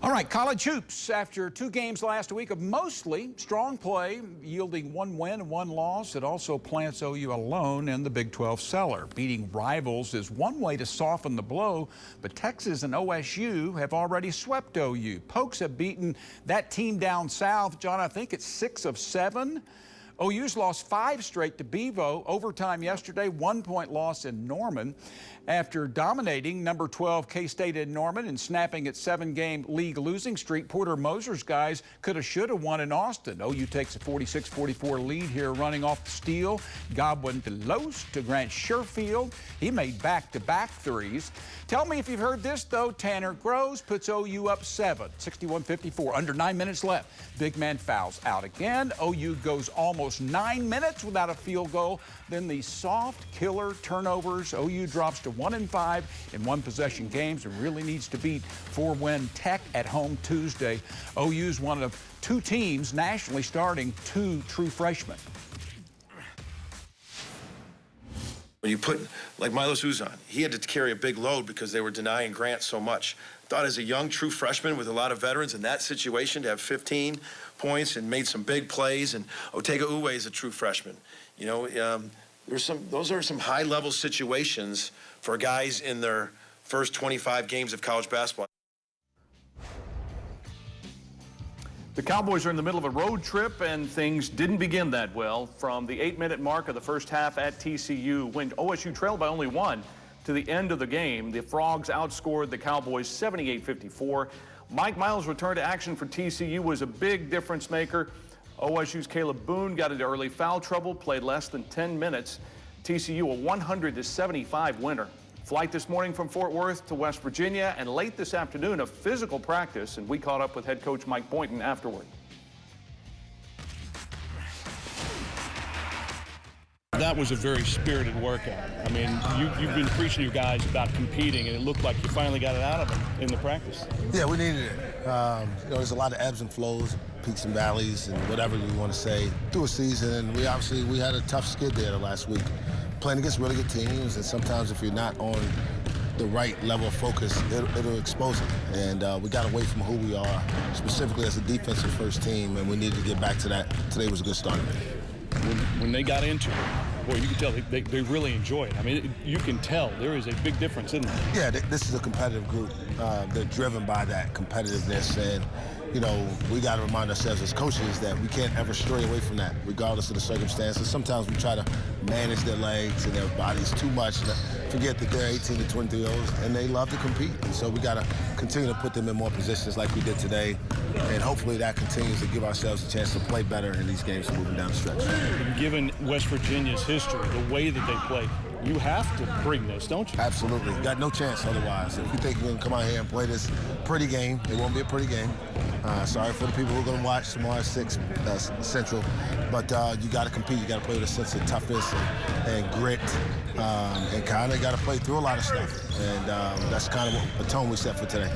All right, college hoops. After 2 games last week of mostly strong play, yielding 1 win and 1 loss, it also plants OU alone in the Big 12 cellar. Beating rivals is one way to soften the blow, but Texas and OSU have already swept OU. Pokes have beaten that team down south. John, I think it's 6 of 7. OU's lost 5 straight to Bevo. Overtime yesterday, 1-point loss in Norman. After dominating number 12 K-State in Norman and snapping its 7-game league losing streak, Porter Moser's guys could have, should have won in Austin. OU takes a 46-44 lead here, running off the steal. Godwin to Los to Grant Sherfield. He made back-to-back threes. Tell me if you've heard this, though. Tanner Groves puts OU up 7, 61-54. Under 9 minutes left. Big man fouls out again. OU goes almost 9 minutes without a field goal. Then the soft killer turnovers. OU drops to 1-5 in one-possession games and really needs to beat 4-win Tech at home Tuesday. OU's one of 2 teams nationally starting 2 true freshmen. When you put, like Milos Uzan, he had to carry a big load because they were denying Grant so much. Thought as a young true freshman with a lot of veterans in that situation to have 15 points and made some big plays, and Otega Uwe is a true freshman. You know, those are some high-level situations for guys in their first 25 games of college basketball. The Cowboys are in the middle of a road trip, and things didn't begin that well. From the 8-minute mark of the first half at TCU, when OSU trailed by only 1 to the end of the game, the Frogs outscored the Cowboys 78-54. Mike Miles' return to action for TCU was a big difference maker. OSU's Caleb Boone got into early foul trouble, played less than 10 minutes. TCU a 100-75 winner. Flight this morning from Fort Worth to West Virginia, and late this afternoon a physical practice, and we caught up with head coach Mike Boynton afterward. That was a very spirited workout. I mean, you've been preaching to your guys about competing, and it looked like you finally got it out of them in the practice. Yeah, we needed it. You know, there's a lot of ebbs and flows, peaks and valleys, and whatever you want to say through a season. And we had a tough skid there last week, playing against really good teams. And sometimes if you're not on the right level of focus, it'll expose it. And we got away from who we are, specifically as a defensive first team, and we needed to get back to that. Today was a good start. When they got into it, boy, you can tell they really enjoy it. I mean, you can tell there is a big difference in them. Yeah, this is a competitive group. They're driven by that competitiveness, and you know, we got to remind ourselves as coaches that we can't ever stray away from that, regardless of the circumstances. Sometimes we try to manage their legs and their bodies too much and forget that they're 18 to 23-year-olds and they love to compete. And so we got to continue to put them in more positions like we did today, and hopefully that continues to give ourselves a chance to play better in these games moving down the stretch. Given West Virginia's history, the way that they play, you have to bring this, don't you? Absolutely. Got no chance otherwise. If you think you're going to come out here and play this pretty game, it won't be a pretty game. Sorry for the people who are going to watch tomorrow at 6 Central, but you got to compete. You got to play with a sense of toughness and grit, and kind of got to play through a lot of stuff. And that's kind of the tone we set for today.